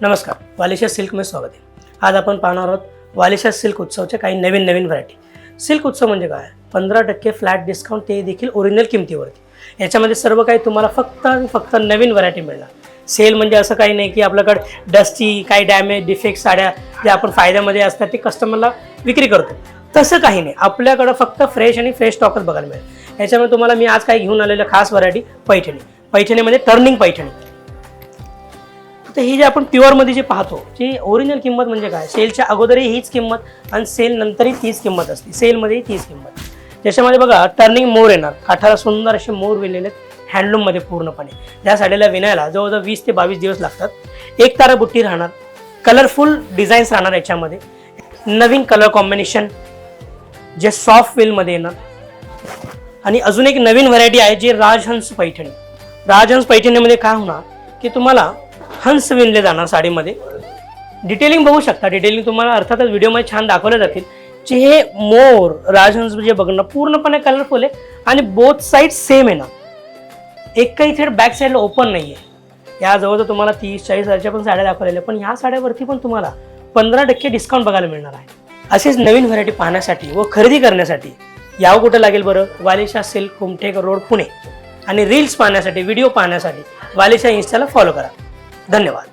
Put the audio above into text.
नमस्कार, वालिशा सिल्कमध्ये स्वागत आहे। आज आपण पाहणार आहोत वालिशा सिल्क उत्सवच्या काही नवीन व्हरायटी। सिल्क उत्सव म्हणजे काय? 15% फ्लॅट डिस्काउंट, ते देखील ओरिजिनल किमतीवरती। याच्यामध्ये सर्व काही तुम्हाला फक्त नवीन व्हरायटी मिळणार। सेल म्हणजे असं काही नाही की आपल्याकडे डस्टी, काही डॅमेज, डिफेक्ट साड्या जे आपण फायद्यामध्ये असतात ते कस्टमरला विक्री करतो, तसं काही नाही। आपल्याकडे फक्त फ्रेश स्टॉकच बघायला मिळेल। याच्यामध्ये तुम्हाला मी आज काय घेऊन आलेलं खास व्हरायटी पैठणीमध्ये टर्निंग पैठणी। तर ही जे आपण प्युअरमध्ये जे पाहतो, जी ओरिजिनल किंमत म्हणजे काय, सेलच्या अगोदरही हीच किंमत आणि सेल नंतरही तीच किंमत असते, सेलमध्येही तीच किंमत। त्याच्यामध्ये बघा टर्निंग मोर येणार, काठाला सुंदर असे मोर विणलेले हँडलूममध्ये पूर्णपणे। ज्या साडीला विणायला जवळजवळ 20 ते 22 दिवस लागतात। एक तारा बुट्टी राहणार, कलरफुल डिझाईन्स राहणार याच्यामध्ये, नवीन कलर कॉम्बिनेशन जे सॉफ्ट वेलमध्ये येणार। आणि अजून एक नवीन व्हरायटी आहे जी राजहंस पैठणी। राजहंस पैठणीमध्ये काय होणार की तुम्हाला हंस विणले जाणार साडीमध्ये। डिटेलिंग बघू शकता, डिटेलिंग तुम्हाला अर्थातच व्हिडिओमध्ये छान दाखवले जातील। जे हे मोर राजहंस जे बघणं पूर्णपणे कलरफुल आहे आणि बोथ साईड सेम आहे ना, एकही थेट बॅक साईडला ओपन नाही आहे। या जवळजवळ तुम्हाला 30-40 हजारच्या पण साड्या दाखवलेल्या, पण ह्या साड्यावरती पण तुम्हाला 15% डिस्काउंट बघायला मिळणार आहे। असेच नवीन व्हरायटी पाहण्यासाठी व खरेदी करण्यासाठी यावं कुठं लागेल बरं? वालिशा सिल्क, कुमठेकर रोड, पुणे। आणि रील्स पाहण्यासाठी, व्हिडिओ पाहण्यासाठी वालिशा इन्स्टाला फॉलो करा। धन्यवाद।